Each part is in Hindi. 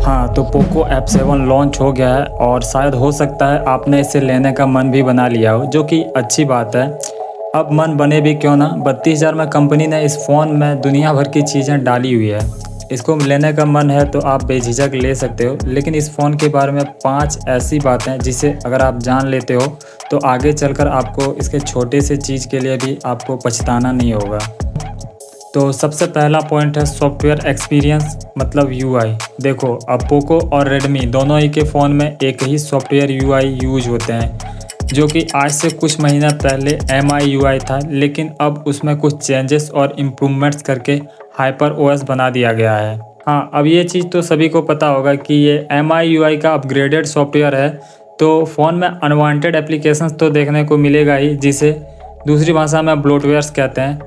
हाँ, तो पोको F7 लॉन्च हो गया है और शायद हो सकता है आपने इसे लेने का मन भी बना लिया हो, जो कि अच्छी बात है। अब मन बने भी क्यों ना, 32,000 में कंपनी ने इस फ़ोन में दुनिया भर की चीज़ें डाली हुई है। इसको लेने का मन है तो आप बेझिझक ले सकते हो, लेकिन इस फ़ोन के बारे में 5 ऐसी बातें जिसे अगर आप जान लेते हो तो आगे चलकर आपको इसके छोटे से चीज़ के लिए भी आपको पछताना नहीं होगा। तो सबसे पहला पॉइंट है सॉफ्टवेयर एक्सपीरियंस, मतलब यूआई। देखो, अब पोको और रेडमी दोनों ही के फ़ोन में एक ही सॉफ्टवेयर यूआई यूज होते हैं, जो कि आज से कुछ महीना पहले एमआई यूआई था, लेकिन अब उसमें कुछ चेंजेस और इम्प्रूवमेंट्स करके हाइपर ओएस बना दिया गया है। हाँ, अब ये चीज़ तो सभी को पता होगा कि ये एमआई यूआई का अपग्रेडेड सॉफ्टवेयर है, तो फ़ोन में अनवांटेड एप्लीकेशंस तो देखने को मिलेगा ही, जिसे दूसरी भाषा में ब्लोटवेयर्स कहते हैं।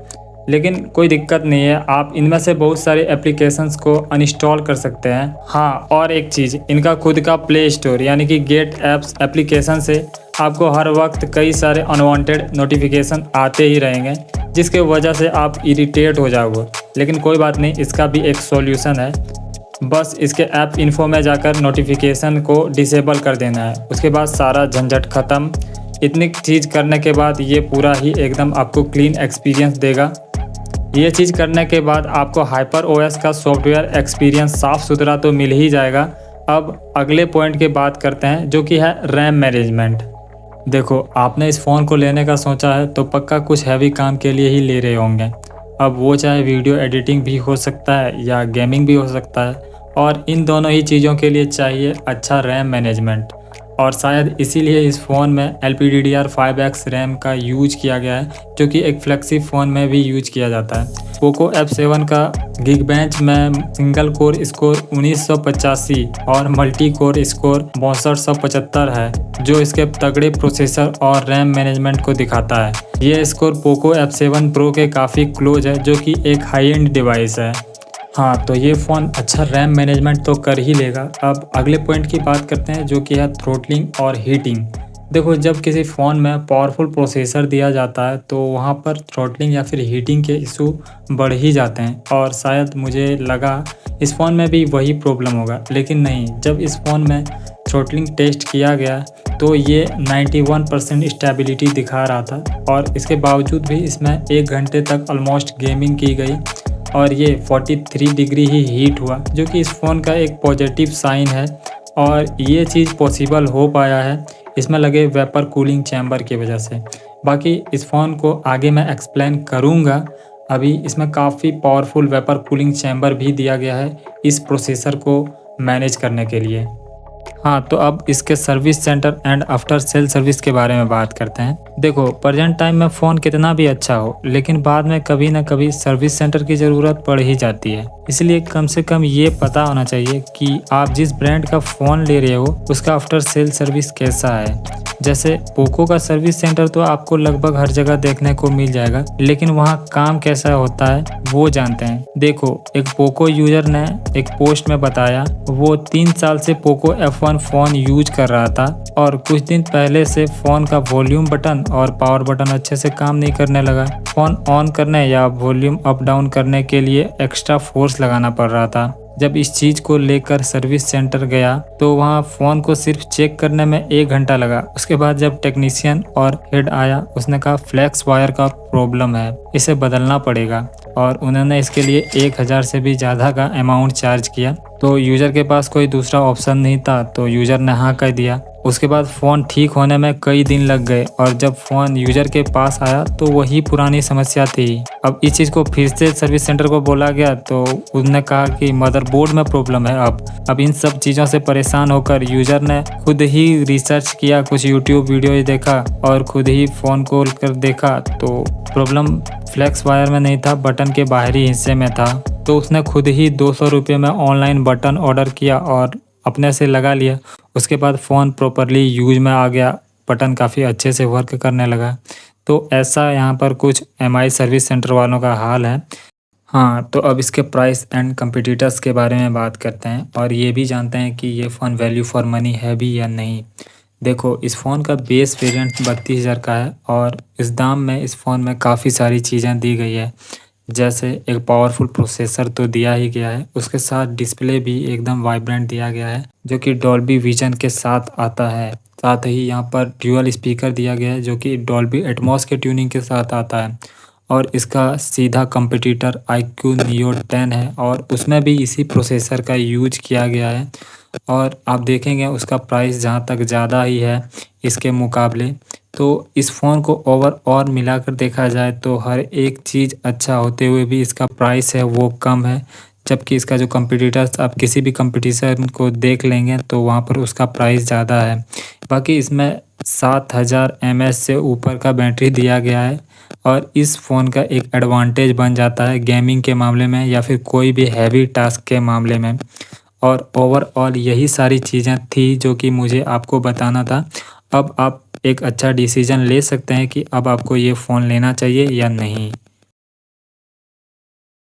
लेकिन कोई दिक्कत नहीं है, आप इनमें से बहुत सारे एप्लीकेशंस को अनइंस्टॉल कर सकते हैं। हाँ, और एक चीज़, इनका खुद का प्ले स्टोर यानी कि गेट ऐप्स एप्लीकेशन से आपको हर वक्त कई सारे अनवांटेड नोटिफिकेशन आते ही रहेंगे, जिसके वजह से आप इरिटेट हो जाओगे। लेकिन कोई बात नहीं, इसका भी एक सॉल्यूशन है। बस इसके ऐप इन्फो में जाकर नोटिफिकेशन को डिसेबल कर देना है, उसके बाद सारा झंझट ख़त्म। इतनी चीज़ करने के बाद ये पूरा ही एकदम आपको क्लीन एक्सपीरियंस देगा। ये चीज़ करने के बाद आपको हाइपर ओएस का सॉफ्टवेयर एक्सपीरियंस साफ़ सुथरा तो मिल ही जाएगा। अब अगले पॉइंट की बात करते हैं, जो कि है रैम मैनेजमेंट। देखो, आपने इस फ़ोन को लेने का सोचा है तो पक्का कुछ हैवी काम के लिए ही ले रहे होंगे। अब वो चाहे वीडियो एडिटिंग भी हो सकता है या गेमिंग भी हो सकता है, और इन दोनों ही चीज़ों के लिए चाहिए अच्छा रैम मैनेजमेंट। और शायद इसीलिए इस फ़ोन में LPDDR5X रैम का यूज किया गया है, जो कि एक फ्लैगशिप फ़ोन में भी यूज किया जाता है। पोको F7 का Geekbench में सिंगल कोर स्कोर 1985 और मल्टी कोर स्कोर 6275 है, जो इसके तगड़े प्रोसेसर और रैम मैनेजमेंट को दिखाता है। ये स्कोर पोको F7 प्रो के काफ़ी क्लोज है, जो कि एक हाई एंड डिवाइस है। हाँ, तो ये फ़ोन अच्छा रैम मैनेजमेंट तो कर ही लेगा। अब अगले पॉइंट की बात करते हैं, जो कि है थ्रोटलिंग और हीटिंग। देखो, जब किसी फ़ोन में पावरफुल प्रोसेसर दिया जाता है तो वहाँ पर थ्रोटलिंग या फिर हीटिंग के इशू बढ़ ही जाते हैं, और शायद मुझे लगा इस फ़ोन में भी वही प्रॉब्लम होगा, लेकिन नहीं। जब इस फ़ोन में थ्रोटलिंग टेस्ट किया गया तो ये 91% स्टेबिलिटी दिखा रहा था, और इसके बावजूद भी इसमें 1 घंटे तक ऑलमोस्ट गेमिंग की गई और ये 43 डिग्री ही हीट हुआ, जो कि इस फ़ोन का एक पॉजिटिव साइन है। और ये चीज़ पॉसिबल हो पाया है इसमें लगे वेपर कूलिंग चैम्बर की वजह से। बाकी इस फ़ोन को आगे मैं एक्सप्लेन करूँगा। अभी इसमें काफ़ी पावरफुल वेपर कूलिंग चैम्बर भी दिया गया है इस प्रोसेसर को मैनेज करने के लिए। हाँ, तो अब इसके service centre and after sale service के बारे में बात करते हैं। देखो, प्रेजेंट टाइम में फ़ोन कितना भी अच्छा हो, लेकिन बाद में कभी ना कभी सर्विस सेंटर की ज़रूरत पड़ ही जाती है। इसलिए कम से कम ये पता होना चाहिए कि आप जिस ब्रांड का फ़ोन ले रहे हो उसका आफ्टर सेल सर्विस कैसा है। जैसे पोको का सर्विस सेंटर तो आपको लगभग हर जगह देखने को मिल जाएगा, लेकिन वहाँ काम कैसा होता है वो जानते हैं। देखो, एक पोको यूजर ने एक पोस्ट में बताया वो 3 साल से पोको F1 फ़ोन यूज कर रहा था, और कुछ दिन पहले से फ़ोन का वॉल्यूम बटन और पावर बटन अच्छे से काम नहीं करने लगा। फ़ोन ऑन करने या वॉल्यूम अप डाउन करने के लिए एक्स्ट्रा फोर्स लगाना पड़ रहा था। जब इस चीज़ को लेकर सर्विस सेंटर गया तो वहाँ फ़ोन को सिर्फ चेक करने में 1 घंटा लगा। उसके बाद जब टेक्नीशियन और हेड आया, उसने कहा फ्लैक्स वायर का प्रॉब्लम है, इसे बदलना पड़ेगा, और उन्होंने इसके लिए 1000 से भी ज़्यादा का अमाउंट चार्ज किया। तो यूज़र के पास कोई दूसरा ऑप्शन नहीं था, तो यूज़र ने हाँ कह दिया। उसके बाद फ़ोन ठीक होने में कई दिन लग गए, और जब फ़ोन यूज़र के पास आया तो वही पुरानी समस्या थी। अब इस चीज़ को फिर से सर्विस सेंटर को बोला गया तो उसने कहा कि मदरबोर्ड में प्रॉब्लम है। अब इन सब चीज़ों से परेशान होकर यूज़र ने खुद ही रिसर्च किया, कुछ यूट्यूब वीडियो देखा और खुद ही फ़ोन खोल कर देखा तो प्रॉब्लम फ्लैक्स वायर में नहीं था, बटन के बाहरी हिस्से में था। तो उसने खुद ही 200 रुपये में ऑनलाइन बटन ऑर्डर किया और अपने से लगा लिया। उसके बाद फ़ोन प्रॉपरली यूज में आ गया, बटन काफ़ी अच्छे से वर्क करने लगा। तो ऐसा यहाँ पर कुछ एमआई सर्विस सेंटर वालों का हाल है। हाँ, तो अब इसके प्राइस एंड कंपटीटर्स के बारे में बात करते हैं, और ये भी जानते हैं कि ये फ़ोन वैल्यू फॉर मनी है भी या नहीं। देखो, इस फ़ोन का बेस वेरिएंट 32,000 का है, और इस दाम में इस फ़ोन में काफ़ी सारी चीज़ें दी गई है। जैसे एक पावरफुल प्रोसेसर तो दिया ही गया है, उसके साथ डिस्प्ले भी एकदम वाइब्रेंट दिया गया है जो कि डॉल्बी विजन के साथ आता है। साथ ही यहाँ पर ड्यूअल स्पीकर दिया गया है जो कि डॉल्बी एटमॉस के ट्यूनिंग के साथ आता है और इसका सीधा कंपटीटर iQOO Neo 10 है और उसमें भी इसी प्रोसेसर का यूज किया गया है और आप देखेंगे उसका प्राइस जहाँ तक ज़्यादा ही है इसके मुकाबले। तो इस फ़ोन को ओवरऑल मिलाकर देखा जाए तो हर एक चीज़ अच्छा होते हुए भी इसका प्राइस है वो कम है, जबकि इसका जो कंपटीटर्स आप किसी भी कंपटीशन को देख लेंगे तो वहाँ पर उसका प्राइस ज़्यादा है। बाकी इसमें 7000 mAh से ऊपर का बैटरी दिया गया है और इस फ़ोन का एक एडवांटेज बन जाता है गेमिंग के मामले में या फिर कोई भी हैवी टास्क के मामले में। और ओवरऑल यही सारी चीज़ें थी जो कि मुझे आपको बताना था। अब आप एक अच्छा डिसीजन ले सकते हैं कि अब आपको ये फ़ोन लेना चाहिए या नहीं।